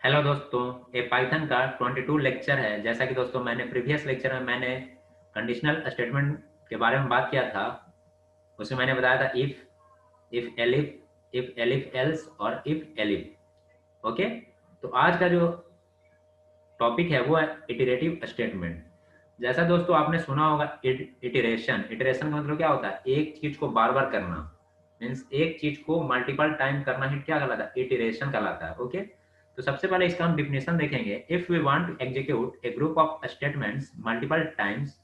Hello दोस्तों, ये Python का 22 लेक्चर है। जैसा कि दोस्तों मैंने प्रीवियस लेक्चर में कंडीशनल स्टेटमेंट के बारे में बात किया था। उसमें मैंने बताया था इफ एलिफ एल्स और इफ एलिफ। ओके, तो आज का जो टॉपिक है वो है इटरेटिव स्टेटमेंट। जैसा दोस्तों आपने सुना होगा इटरेशन इटरेशन का मतलब क्या होता है? एक चीज को बार बार करना। मीन्स एक चीज को मल्टीपल टाइम करना ही क्या कहलाता है? इटरेशन कहलाता है। ओके, तो सबसे पहले इसका हम डिफिनेशन देखेंगे। If we want to execute a group of statements multiple times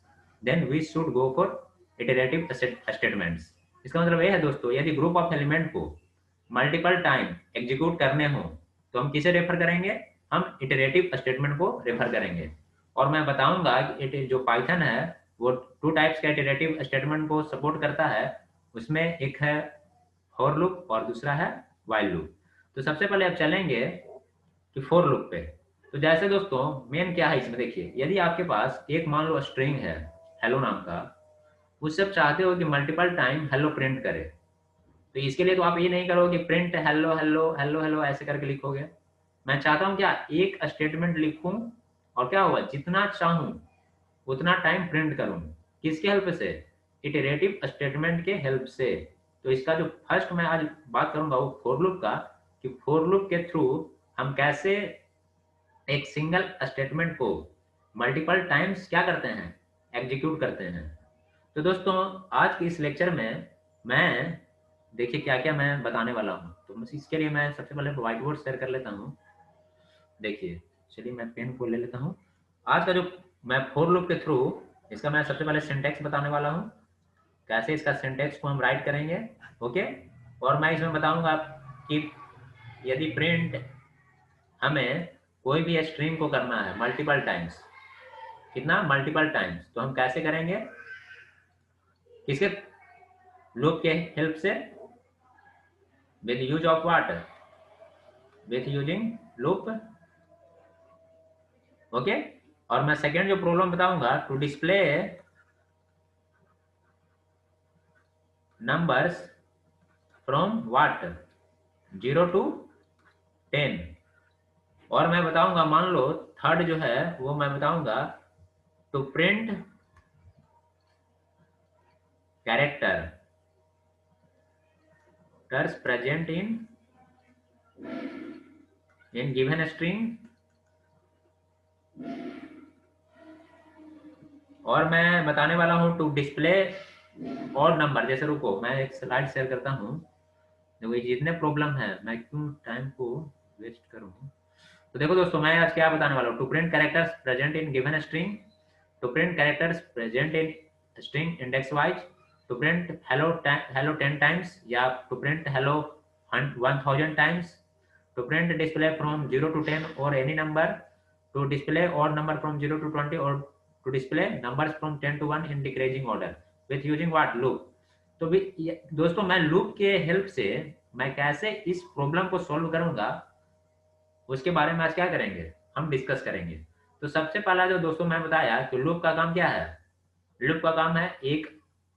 then we should go for iterative statements. इसका मतलब ये है दोस्तों, यदि ग्रुप ऑफ एलिमेंट को मल्टीपल टाइम एग्जीक्यूट करने हो तो हम किसे रेफर करेंगे? हम इटरेटिव स्टेटमेंट को रेफर करेंगे। और मैं बताऊंगा कि जो पाइथन है वो टू टाइप्स के इटरेटिव स्टेटमेंट को सपोर्ट करता है। उसमें एक है फॉर लूप और दूसरा है व्हाइल लूप। तो सबसे पहले अब चलेंगे कि फॉर लूप पे। तो जैसे दोस्तों मेन क्या है इसमें, देखिए यदि आपके पास एक मान लो स्ट्रिंग है हेलो नाम का, उससे आप चाहते हो कि मल्टीपल टाइम हेलो प्रिंट करे, तो इसके लिए तो आप ये नहीं करोगे print hello hello hello hello ऐसे करके लिखोगे। मैं चाहता हूँ क्या, एक स्टेटमेंट लिखूं और क्या हुआ, जितना चाहूं उतना टाइम प्रिंट करूं। किसके हेल्प से? इटरेटिव स्टेटमेंट के हेल्प से। तो इसका जो फर्स्ट मैं आज बात करूंगा वो फॉर लूप का, कि फॉर लूप के थ्रू हम कैसे एक सिंगल स्टेटमेंट को मल्टीपल टाइम्स क्या करते हैं, एग्जीक्यूट करते हैं। तो दोस्तों आज के इस लेक्चर में मैं, देखिए क्या क्या मैं बताने वाला हूँ। तो बस इसके लिए मैं सबसे पहले व्हाइट बोर्ड शेयर कर लेता हूँ। देखिए, चलिए मैं पेन को ले लेता हूँ। आज का जो मैं फॉर लूप के थ्रू इसका मैं सबसे पहले सिंटेक्स बताने वाला हूँ, कैसे इसका सिंटेक्स को हम राइट करेंगे। ओके, और मैं इसमें बताऊंगा कि यदि प्रिंट हमें कोई भी स्ट्रिंग को करना है मल्टीपल टाइम्स, कितना मल्टीपल टाइम्स, तो हम कैसे करेंगे, किसके लूप के हेल्प से? With use of what? With using loop. Okay, और मैं सेकेंड जो प्रॉब्लम बताऊंगा, to display numbers from what, 0 to 10। और मैं बताऊंगा, मान लो थर्ड जो है वो मैं बताऊंगा, to print character present in given string. और मैं बताने वाला हूँ टू डिस्प्ले और नंबर। जैसे रुको मैं एक स्लाइड शेयर करता हूँ। देखो ये जितने प्रॉब्लम है मैं क्यों टाइम को वेस्ट करूँ। तो देखो दोस्तों मैं आज क्या बताने वाला हूँ, to print characters present in given string, to print characters present in string index wise, to print hello 10 times, या to print hello 1000 times, to print display from 0 to 10 और एनी नंबर, टू डिस्प्ले और number from 0 to 20, और to display numbers from 10 to 1 in decreasing order with using what, loop. तो भी दोस्तों मैं loop के help से मैं कैसे इस प्रॉब्लम को सॉल्व करूंगा, उसके बारे में आज क्या करेंगे, हम डिस्कस करेंगे। तो सबसे पहला जो दोस्तों मैं बताया कि लूप का काम क्या है, लूप का काम है एक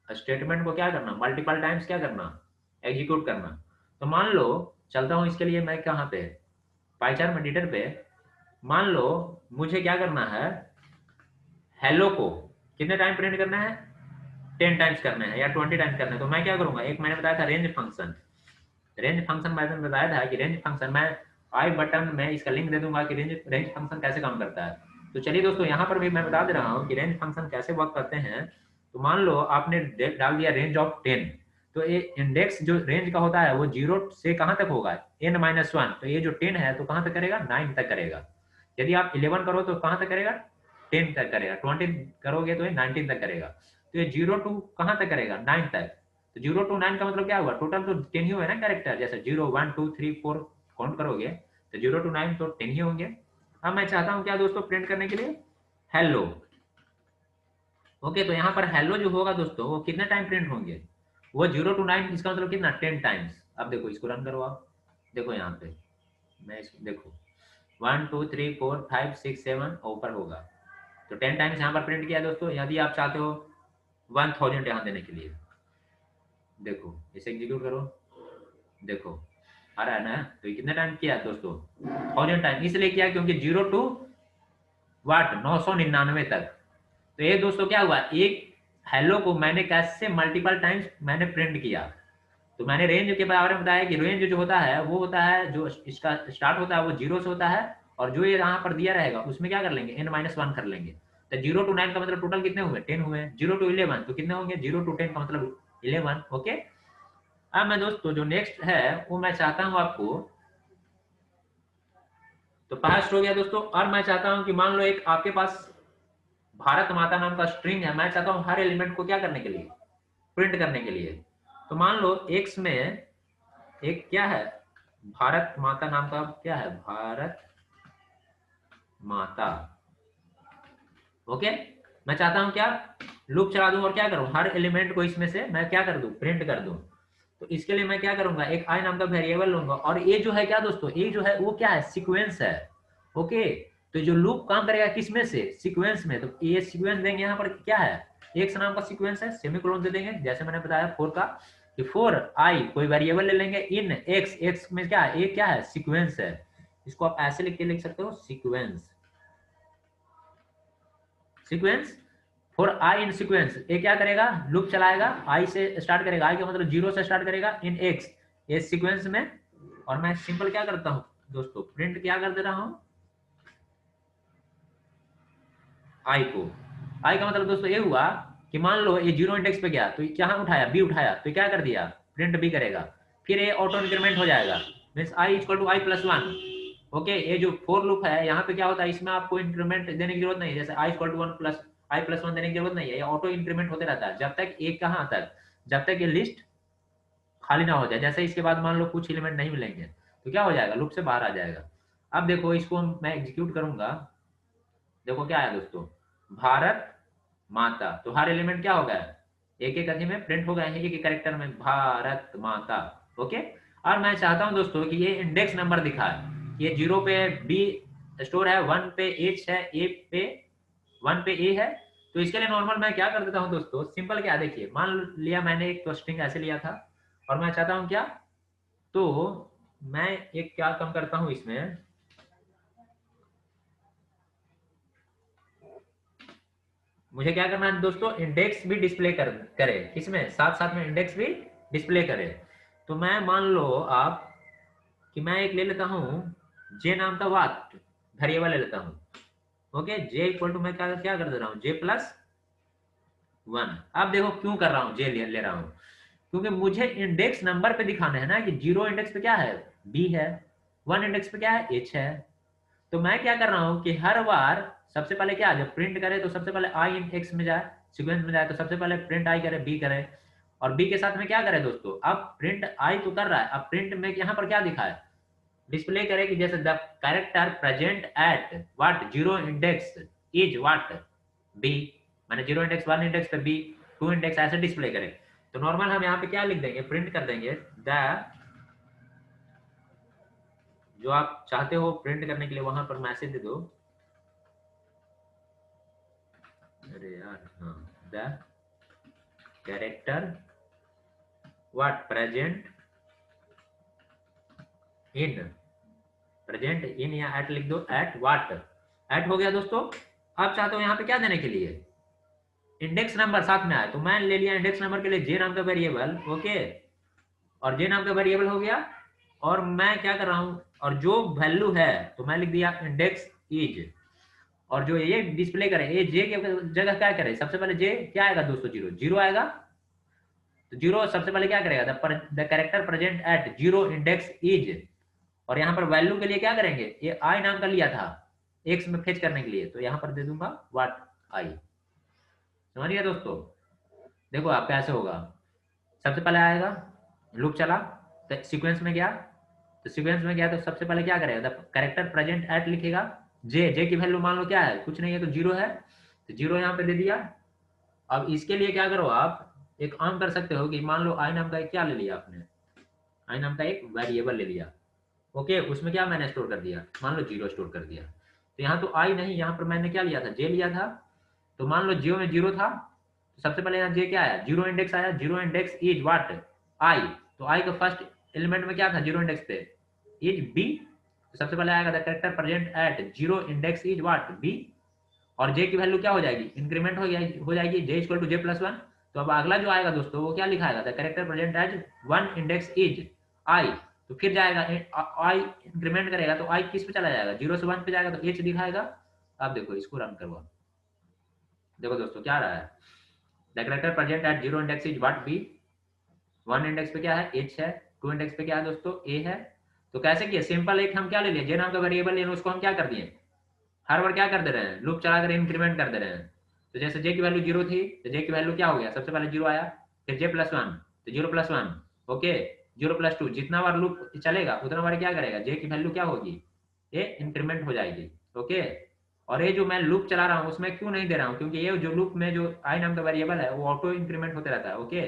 स्टेटमेंट को क्या करना, मल्टीपल टाइम्स क्या करना, एग्जीक्यूट करना। तो मान लो चलता हूं इसके लिए मैं कहाँ पे, पाइचार्म एडिटर पे। मान लो मुझे क्या करना है, हेलो को कितने टाइम प्रिंट करना है, 10 टाइम्स करना है या 20 टाइम्स करना है। तो मैं क्या करूंगा, एक मैंने बताया था रेंज फंक्शन। रेंज फंक्शन मैंने बताया था कि रेंज फंक्शन, मैं आई बटन में इसका लिंक दे दूंगा कि रेंज रेंज फंक्शन कैसे काम करता है। तो चलिए दोस्तों यहाँ पर भी मैं बता दे रहा हूँ कि रेंज फंक्शन कैसे वर्क करते हैं। तो मान लो आपने डाल दिया रेंज ऑफ 10, तो ये इंडेक्स जो रेंज का होता है वो 0 से कहाँ तक होगा, n-1। तो ये जो 10 है तो कहाँ तक करेगा, 9 तक करेगा। यदि आप 11 करो तो कहाँ तक करेगा, 10 तक करेगा। 20 करोगे तो ये 19 तक करेगा। तो ये 0 to कहाँ तक करेगा, 9 तक। तो 0 to 9 का मतलब क्या हुआ, टोटल तो 10 ही हुए ना कैरेक्टर। जैसे 0 1 2 3 4 काउंट करोगे तो 0 to 9 तो 10 ही होंगे। अब मैं चाहता हूँ क्या दोस्तों, प्रिंट करने के लिए हेलो। ओके, तो यहाँ पर हेलो जो होगा दोस्तों वो कितने टाइम प्रिंट होंगे, वो 0 to 9, इसका मतलब कितना, 10 टाइम्स। अब देखो इसको रन करो आप, देखो यहाँ पे मैं इसको देखो 1 2 3 4 5 6 7 ऊपर होगा। तो 10 टाइम्स यहाँ पर प्रिंट किया दोस्तों। यदि आप चाहते हो 1000 यहाँ देने के लिए, देखो इसे एग्जीक्यूट करो, देखो आ रहा है ना, तो ये कितने टाइम किया दोस्तों, 1000 टाइम। इसलिए किया क्योंकि 0 टू वाट 999 तक। तो ये दोस्तों क्या हुआ, एक हेलो को मैंने कैसे मल्टीपल टाइम्स मैंने प्रिंट किया। तो मैंने रेंज के बारे में बताया कि रेंज जो होता है वो होता है, जो इसका स्टार्ट होता है वो 0 से होता है, और जो ये यहाँ पर दिया रहेगा उसमें क्या कर लेंगे, n-1 कर लेंगे। तो 0 टू 9 का मतलब टोटल कितने हुए, 10 हुए। 0 टू 11 तो कितने होंगे, 0 टू 10 का मतलब 11। ओके, अब मैं दोस्तों जो नेक्स्ट है वो मैं चाहता हूँ आपको, तो पास्ट हो गया दोस्तों। और मैं चाहता हूँ कि मान लो एक आपके पास भारत माता नाम का स्ट्रिंग है, मैं चाहता हूँ हर एलिमेंट को क्या करने के लिए, प्रिंट करने के लिए। तो मान लो एक्स में एक क्या है, भारत माता नाम का क्या है, भारत माता। ओके, मैं चाहता हूं क्या, लूप चला दूं और क्या करूं, हर एलिमेंट को इसमें से मैं क्या कर दूं, प्रिंट कर दूं। तो इसके लिए मैं क्या करूंगा, एक आई नाम का वेरिएबल लूंगा, और ये जो है क्या दोस्तों, ये जो है वो क्या है, सीक्वेंस है। ओके, तो जो लूप काम करेगा किस में से, सीक्वेंस में। तो ये सीक्वेंस देंगे, यहाँ पर क्या है, एक्स नाम का सीक्वेंस है, सेमीकोलन दे देंगे जैसे मैंने बताया 4 का, कि 4 आई कोई वेरिएबल ले लेंगे इन एक्स, एक्स में क्या है, ये क्या है, सीक्वेंस है। इसको आप ऐसे लिख सकते हो, sequence, sequence for I in sequence. ये क्या करेगा, लूप चलाएगा, आई से स्टार्ट करेगा, आई का मतलब 0 से स्टार्ट करेगा इन एक्स, ये सीक्वेंस में। और मैं सिंपल क्या करता हूं दोस्तों, प्रिंट क्या कर दे रहा हूं, आई को। आई का मतलब दोस्तों ये हुआ कि मान लो ये 0 इंडेक्स पे गया, तो क्या उठाया, बी उठाया, तो क्या कर दिया, प्रिंट बी करेगा। फिर ये ऑटो इंक्रीमेंट हो जाएगा, means I equal to I plus 1। Okay, ये जो फोर लूप है यहाँ पे क्या होता है, इसमें आपको इंक्रीमेंट देने की जरूरत नहीं है, जैसे I equal to 1 plus I plus 1 देने की जरूरत नहीं है, ये ऑटो इंक्रीमेंट होते रहता है जब तक एक कहाँ तक, जब तक ये लिस्ट खाली ना हो जाए। जैसे इसके बाद मान लो कुछ एलिमेंट नहीं मिलेंगे तो क्या हो जाएगा, लूप से बाहर आ जाएगा। अब देखो इसको मैं एग्जीक्यूट करूंगा, देखो क्या है दोस्तों, भारत माता। तो हर एलिमेंट क्या हो गया, एक एक अथी में प्रिंट हो गए हैं, एक एक कैरेक्टर में, भारत माता। ओके, और मैं चाहता हूं दोस्तों कि ये इंडेक्स नंबर दिखाए, ये 0 पे बी स्टोर है, 1 पे एच है, ए पे 1 पे ए है। तो इसके लिए नॉर्मल मैं क्या कर देता हूं दोस्तों, सिंपल क्या, देखिए मान लिया मैंने एक तो स्ट्रिंग ऐसे लिया था, और मैं चाहता हूं क्या, तो मैं एक क्या कम करता हूं इसमें, मुझे क्या करना है दोस्तों, इंडेक्स भी डिस्प्ले करे, किसमें, साथ साथ में इंडेक्स भी डिस्प्ले करे। तो मैं मान लो आप कि मैं एक ले लेता हूं जे नाम का वाट वेरिएबल ले लेता हूं। ओके, जे इक्वल टू मैं क्या क्या कर दे रहा हूं, जे प्लस 1। अब देखो क्यों कर रहा हूं, जे ले रहा हूं, क्योंकि मुझे इंडेक्स नंबर पे दिखाना है ना, कि 0 इंडेक्स पे क्या है, बी है, 1 इंडेक्स पे क्या है, एच है। तो मैं क्या कर रहा हूं कि हर बार सबसे पहले क्या, जब प्रिंट करे तो सबसे पहले आई इन एक्स में जाए, सीक्वेंस में जाए, तो सबसे पहले प्रिंट आई करे, बी करे, और बी के साथ में क्या करे दोस्तों, अब प्रिंट आई तो कर रहा है, अब प्रिंट में यहाँ पर क्या दिखा है, डिस्प्ले करे कि जैसे the character present at what 0 index is what B, मैंने 0 इंडेक्स 1 इंडेक्स पे बी, 2 इंडेक्स ऐसे डिस्प्ले करे। तो नॉर्मल हम यहाँ पे क्या लिख देंगे, प्रिंट कर देंगे द, जो आप चाहते हो प्रिंट करने के लिए वहां पर मैसेज दे दो, अरे यार हाँ, the character what present in, present in या एट लिख दो, एट व्हाट, एट हो गया दोस्तों। आप चाहते हो यहाँ पे क्या देने के लिए, इंडेक्स नंबर साथ में आए, तो मैं ले लिया इंडेक्स नंबर के लिए जे नाम का वेरिएबल। ओके, और जे नाम का वेरिएबल हो गया, और मैं क्या कर रहा हूँ, और जो वैल्यू है तो मैं लिख दिया इंडेक्स इज, और जो ये डिस्प्ले करे, ये जे की जगह क्या करे, सबसे पहले जे क्या आएगा दोस्तों, 0 0 आएगा। तो 0 सबसे पहले क्या करेगा, the character present eight 0 index is, और यहाँ पर वैल्यू के लिए क्या करेंगे, ये आई नाम का लिया था एक्स में फेच करने के लिए, तो यहाँ पर दे दूंगा व्हाट आई। समझ गया दोस्तों, देखो आप कैसे होगा, सबसे पहले आएगा, लूप चला, तो सीक्वेंस में गया, तो सीक्वेंस में गया तो सबसे पहले क्या करेगा, कैरेक्टर प्रेजेंट एट लिखेगा, जे जे की वैल्यू मान लो क्या है, कुछ नहीं है तो 0 है, तो 0 यहाँ पे दे दिया। अब इसके लिए क्या करो, आप एक काम कर सकते हो कि मान लो आई नाम का एक क्या ले लिया आपने, आई नाम का एक वेरिएबल ले लिया। ओके, उसमें क्या मैंने स्टोर कर दिया, मान लो 0 स्टोर कर दिया। तो यहाँ तो आई नहीं, यहाँ पर मैंने क्या लिया था, जे लिया था। तो मान लो जियो में 0 था, तो सबसे पहले यहाँ जे क्या आया, 0 इंडेक्स आया, 0 इंडेक्स इज व्हाट आई, तो आई का फर्स्ट एलिमेंट में क्या था जीरो इंडेक्स पे, इज बी। तो सबसे पहले आएगा the character present at zero index is what, B. और जे की वैल्यू क्या हो जाएगी, इंक्रीमेंट हो जाएगी J equal to J plus one. तो अब अगला जो आएगा दोस्तों वो क्या लिखाएगा, the character present at one index is I. तो फिर जाएगा आई इंक्रीमेंट करेगा तो आई किस पे चला जाएगा, जीरो से वन पे जाएगा तो एच दिखाएगा। अब देखो इसको रन करवा, देखो दोस्तों क्या रहा है, the character present at zero index is what, B. One index पे क्या है, एच है। टू इंडेक्स पे क्या है दोस्तों, ए है। तो कैसे किया, सिंपल एक हम क्या ले लिए, जे नाम का वेरिएबल लेना, उसको हम क्या कर दिए, हर बार क्या कर दे रहे हैं, लूप चला कर इंक्रीमेंट कर दे रहे हैं। तो जैसे जे की वैल्यू जीरो थी तो जे की वैल्यू क्या हो गया, सबसे पहले जीरो आया, फिर जे प्लस वन तो zero plus one, okay, zero plus two, जितना बार लूप चलेगा उतना बार क्या करेगा, जे की वैल्यू क्या होगी, ये इंक्रीमेंट हो जाएगी, ओके। और ये जो मैं लूप चला रहा हूँ उसमें क्यों नहीं दे रहा हूँ, क्योंकि ये जो लूप में जो आई नाम का वेरिएबल है वो ऑटो इंक्रीमेंट होते रहता है, ओके।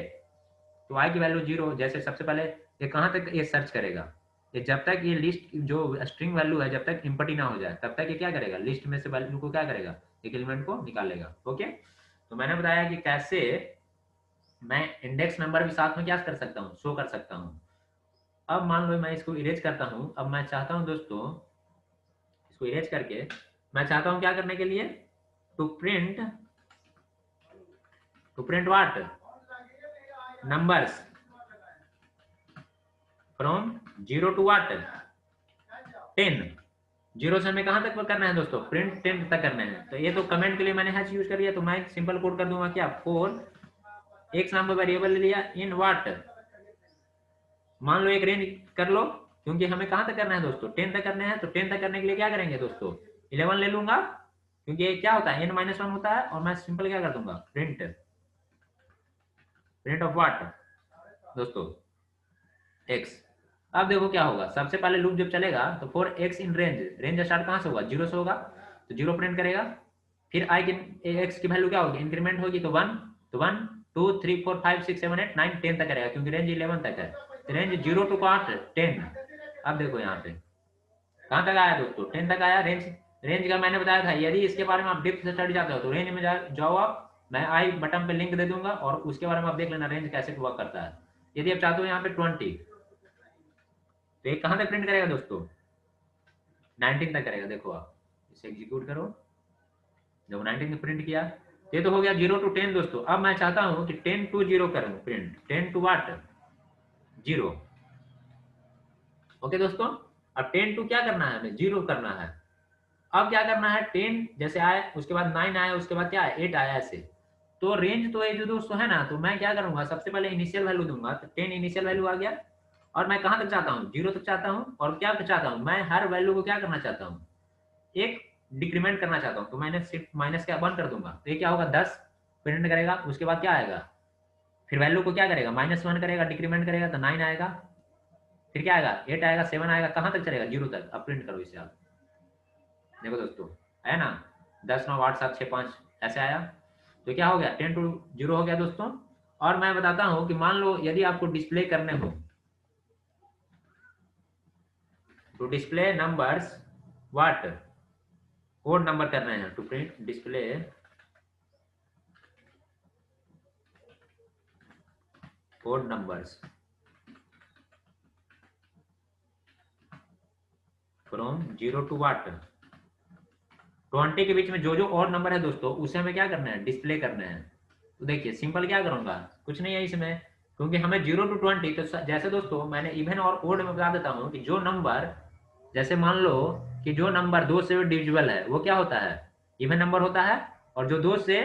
तो आई की वैल्यू जीरो, जैसे सबसे पहले ये कहाँ तक ये सर्च करेगा, ये जब तक ये लिस्ट जो स्ट्रिंग वैल्यू है जब तक इम्पटी ना हो जाए तब तक ये क्या करेगा, लिस्ट में से वैल्यू को क्या करेगा, एक एलिमेंट को निकालेगा, ओके। तो मैंने बताया कि कैसे मैं इंडेक्स नंबर भी साथ में क्या कर सकता हूँ, शो कर सकता हूँ। अब मान लो मैं इसको इरेज करता हूँ, अब मैं चाहता हूँ दोस्तों इसको इरेज करके मैं चाहता हूँ क्या करने के लिए, to print what, numbers from zero to what, 10। Zero से हमें कहां तक करना है दोस्तों, प्रिंट 10 तक करना है। तो ये तो कमेंट के लिए मैंने हैश यूज कर लिया, तो मैं सिंपल कोड कर दूंगा क्या, फोर एक्स नाम का वेरिएबल ले लिया इन व्हाट, मान लो एक रेंज कर लो, क्योंकि हमें कहां तक करना है दोस्तों, 10 तक करना है। तो 10 तक करने के लिए क्या करेंगे दोस्तों, 11 ले लूंगा, क्योंकि क्या होता है n-1 होता है, और मैं सिंपल क्या कर दूंगा, प्रिंट ऑफ व्हाट दोस्तों, एक्स। अब देखो क्या होगा, सबसे पहले लूप जब चलेगा तो for x in range, range start कहां से होगा, जीरो से होगा, तो जीरो प्रिंट करेगा। फिर आई की एक्स की वैल्यू क्या होगी, इंक्रीमेंट होगी, तो वन, तो one two three four five six seven eight nine ten तक करेगा, क्योंकि रेंज 11 तक है। तो रेंज जीरो टू पार्ट 10। अब देखो यहाँ पे कहाँ तक आया दोस्तों, 10 तक आया रेंज। रेंज का मैंने बताया था, यदि इसके बारे में आप डिप्थ से स्टडी जाते हो तो रेंज में जाओ आप, मैं आई बटन पे लिंक दे दूंगा और उसके बारे में आप देख लेना रेंज कैसे वर्क करता है। यदि आप चाहते हो यहाँ पे 20, तो ये कहां तक प्रिंट करेगा दोस्तों, 19 तक करेगा। देखो आप इसे एग्जीक्यूट करो, जब 19 तक प्रिंट किया, ये तो हो गया 0 to 10 दोस्तों। अब मैं चाहता हूं कि 10 to 0 करूं प्रिंट, 10 to व्हाट, 0, ओके दोस्तों। अब 10 to क्या करना है, हमें 0 करना है। अब क्या करना है, 10 जैसे आए उसके बाद 9 आया, उसके बाद क्या है 8 आया, ऐसे। तो रेंज तो ये जो दोस्तों है ना, तो मैं क्या करूंगा, सबसे पहले इनिशियल वैल्यू दूंगा, तो 10 इनिशियल वैल्यू आ गया। और मैं कहां तक चाहता हूँ, 0 तक चाहता हूँ। और क्या चाहता हूँ, मैं हर वैल्यू को क्या करना चाहता हूँ, एक डिक्रीमेंट करना चाहता हूँ। तो मैंने सिर्फ माइनस क्या 1 कर दूंगा, तो ये क्या होगा 10 प्रिंट करेगा। उसके बाद क्या आएगा, फिर वैल्यू को क्या करेगा, -1 करेगा, डिक्रीमेंट करेगा, तो 9 आएगा। फिर क्या आएगा, 8 आएगा, 7 आएगा, कहाँ तक चलेगा, 0 तक। अब प्रिंट करो इसे आप, देखो दोस्तों है ना, 10 9 8 7 6 5 ऐसे आया। तो क्या हो गया, 10 to 0 हो गया दोस्तों। और मैं बताता हूँ कि मान लो यदि आपको डिस्प्ले करने हो, to display numbers what, odd number करना है, to print display odd numbers from 0 to what, 20 के बीच में जो जो और नंबर है दोस्तों उसे हमें क्या करना है, डिस्प्ले करना है। तो देखिए सिंपल क्या करूंगा, कुछ नहीं है इसमें, क्योंकि हमें 0 to 20। तो जैसे दोस्तों मैंने इवन और ओड में बता देता हूँ कि जो नंबर, जैसे मान लो कि जो नंबर 2 से डिविजिबल है वो क्या होता है, इवन नंबर होता है। और जो 2 से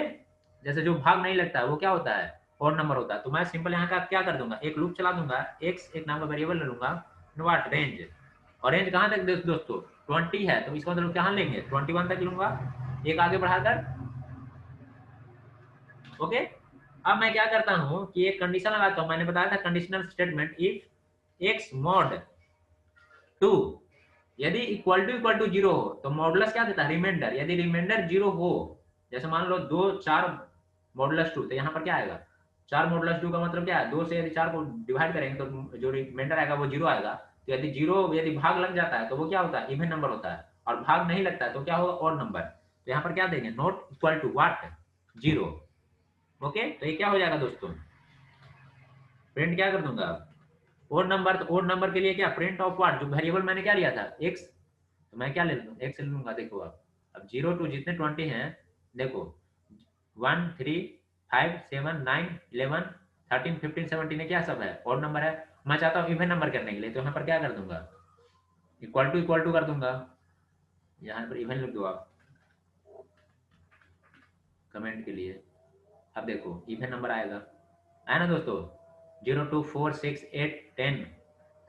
जैसे जो भाग नहीं लगता है वो क्या होता है, और नंबर होता है। तो मैं सिंपल यहाँ का क्या कर दूंगा, एक लूप चला दूंगा, एक्स एक नाम का वेरिएबल ले लूंगा, व्हाट रेंज। और रेंज कहाँ तक दोस्तों, 20 है, तो इसका मतलब कहाँ लेंगे, 21 तक लूंगा, एक आगे बढ़ाकर, ओके। अब मैं क्या करता हूँ कि एक कंडीशन लगाता हूँ, मैंने बताया था conditional statement, if x mod 2 यदि इक्वल टू 0 हो तो मॉडुलस क्या देता है, रिमाइंडर। यदि रिमाइंडर 0 हो, जैसे मान लो 2 4 मॉडुलस 2, तो यहाँ पर क्या आएगा, 4 मॉडुलस 2 का मतलब क्या है, 2 से यदि 4 को डिवाइड करेंगे तो जो रिमाइंडर आएगा वो 0 आएगा। तो यदि 0 यदि भाग लग जाता है तो वो क्या होता है, इवन नंबर होता है। और भाग नहीं लगता है तो क्या होगा, ऑड नंबर। तो यहाँ पर क्या देंगे, not equal to what, 0, okay. तो ये क्या हो जाएगा दोस्तों, प्रिंट क्या कर दूंगा, ओड नंबर, तो ओड नंबर के लिए क्या, प्रिंट ऑफ व्हाट, जो वेरिएबल मैंने क्या लिया था एक्स, तो मैं क्या ले लूँ, एक्स ले लूंगा। देखो अब 0 टू जितने 20 हैं, देखो 1 3 5 7 9 11 13 15 17 क्या सब है, ओड नंबर है। मैं चाहता हूँ इवन नंबर करने के लिए, तो यहाँ पर क्या कर दूंगा, इक्वल टू कर दूंगा, यहाँ पर इवन लिख दो आप कमेंट के लिए। अब देखो इवन नंबर आएगा, है ना दोस्तों, 0 2 4 6 8 10।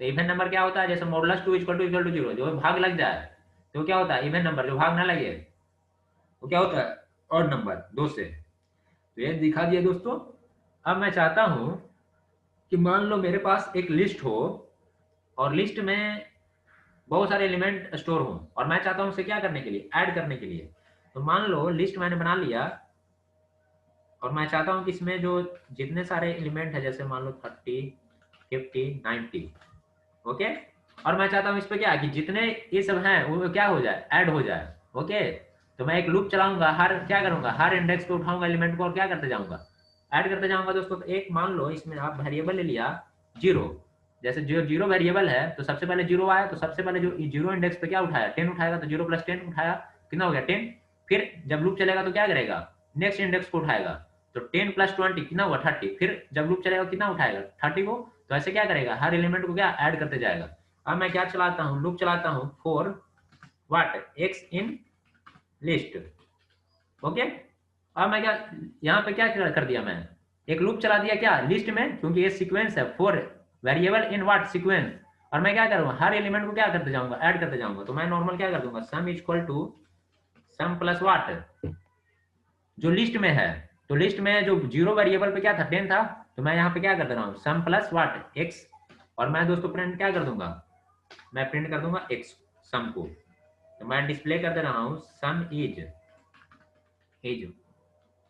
तो इवन नंबर क्या होता है, जैसे मॉडुलस 2 इक्वल टू 0, जो भाग लग जाए तो क्या होता है इवन नंबर, जो भाग ना लगे वो क्या होता है ऑड नंबर, 2 से। तो ये दिखा दिया दोस्तों। अब मैं चाहता हूं कि मान लो मेरे पास एक लिस्ट हो और लिस्ट में बहुत सारे एलिमेंट स्टोर हो, और मैं चाहता हूं उसे क्या करने के लिए, ऐड करने के लिए। तो मान लो लिस्ट मैंने बना लिया और मैं चाहता हूं कि इसमें जो जितने सारे एलिमेंट है, जैसे मान लो 30 50 90, ओके। और मैं चाहता हूँ इस पे क्या कि जितने ये सब हैं वो क्या हो जाए, ऐड हो जाए, ओके। तो मैं एक लूप चलाऊंगा, हर क्या करूंगा, हर इंडेक्स पे उठाऊंगा एलिमेंट को और क्या करते जाऊंगा, ऐड करते जाऊंगा दोस्तों। तो एक मान लो इसमें आप वेरिएबल ले लिया 0, जैसे जो 0 वेरिएबल है तो सबसे पहले 0 आया, तो सबसे पहले जो 0 इंडेक्स पे क्या उठाया, 10 उठाएगा, तो 0 + 10 उठाया, कितना हो गया 10। फिर जब लूप चलेगा तो क्या करेगा, नेक्स्ट इंडेक्स को उठाएगा, तो 10 + 20 कितना हुआ 30। फिर जब लूप चलेगा कितना उठाएगा 30 को, तो ऐसे क्या करेगा, हर एलिमेंट को क्या ऐड करते जाएगा। अब मैं क्या चलाता हूँ, लूप चलाता हूँ for what, x in list, okay. अब मैं क्या, यहाँ पे क्या कर दिया, मैं एक लूप चला दिया क्या लिस्ट में, क्योंकि ये सीक्वेंस है, for variable in what sequence. और मैं क्या करूँगा, हर एलिमेंट को क्या करते जाऊंगा, ऐड करते जाऊंगा। तो मैं नॉर्मल क्या कर दूंगा, sum equal to sum plus what, जो लिस्ट में है। तो लिस्ट में जो 0 वेरिएबल पे क्या था, 10 था, तो मैं यहाँ पे क्या कर दे रहा हूँ, सम प्लस व्हाट एक्स। और मैं दोस्तों प्रिंट क्या कर दूंगा, मैं प्रिंट कर दूंगा एक्स, सम को। तो मैं डिस्प्ले कर दे रहा हूँ सम इज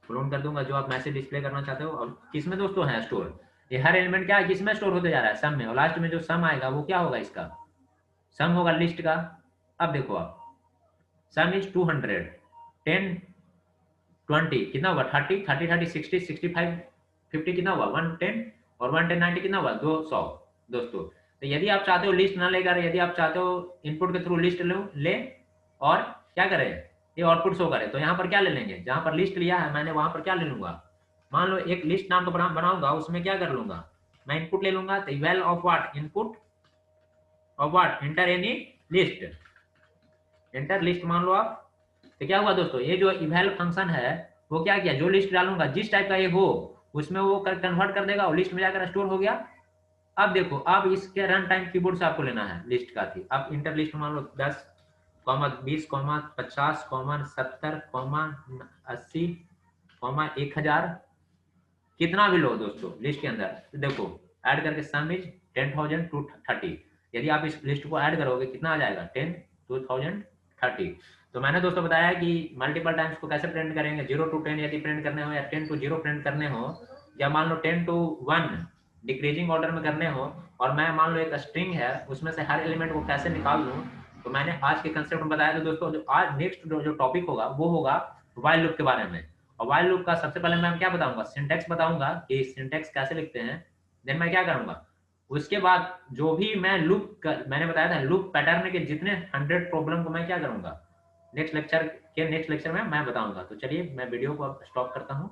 क्लोन कर दूंगा, जो आप मैसेज डिस्प्ले करना चाहते हो। और किसमें दोस्तों है स्टोर, ये हर एलिमेंट क्या है, किसमें स्टोर होते जा रहा है, सम में। और लास्ट में जो सम आएगा वो क्या होगा, इसका सम होगा लिस्ट का। अब देखो आप, सम इज 200 10 20 कितना होगा 30 30 30 60 65 50 कितना हुआ 110, और 110 90 कितना हुआ 200 दोस्तों। तो यदि आप चाहते हो लिस्ट ना लेकर, यदि आप चाहते हो इनपुट के थ्रू लिस्ट ले और क्या करें, ये आउटपुट शो करे, तो यहाँ पर क्या ले लेंगे, जहां पर लिस्ट लिया है मैंने वहां पर क्या ले लूंगा, मान लो एक लिस्ट नाम तो बनाऊंगा, उसमें क्या कर लूंगा, मैं इनपुट ले लूंगा। तो eval of what, input of what, enter any list, enter list मान लो आप। तो क्या हुआ दोस्तों, ये जो इवैल फंक्शन है वो क्या किया, जो लिस्ट डालूंगा जिस टाइप का ये हो उसमें वो कन्वर्ट कर देगा और लिस्ट में जाकर स्टोर हो गया। अब देखो, अब इसके रन टाइम कीबोर्ड से आपको लेना है लिस्ट का थी। अब इंटर लिस्ट मान लो 10 20 50 70 80 1000, कितना भी लो दोस्तों लिस्ट के अंदर। तो देखो ऐड करके सम इज 10,000 to 30। यदि आप इस लिस्ट को ऐड करोगे कितना आ जाएगा 10 2030। तो मैंने दोस्तों बताया कि मल्टीपल टाइम्स को कैसे प्रिंट करेंगे, 0 to 10 यदि प्रिंट करने हो, या 10 to 0 प्रिंट करने हो, या मान लो 10 to 1 डिक्रीजिंग ऑर्डर में करने हो। और मैं मान लो एक स्ट्रिंग है उसमें से हर एलिमेंट को कैसे निकाल दूं, तो मैंने आज के कंसेप्ट में बताया। तो दोस्तों जो आज नेक्स्ट जो टॉपिक होगा वो होगा व्हाइल लूप के बारे में। और व्हाइल लूप का सबसे पहले मैं क्या बताऊंगा, सिंटेक्स बताऊंगा कि सिंटेक्स कैसे लिखते हैं। देन मैं क्या करूंगा, उसके बाद जो भी मैं मैंने बताया था लूप पैटर्न के जितने 100 प्रॉब्लम को मैं क्या करूंगा, नेक्स्ट लेक्चर में मैं बताऊंगा। तो चलिए मैं वीडियो को अब स्टॉप करता हूँ।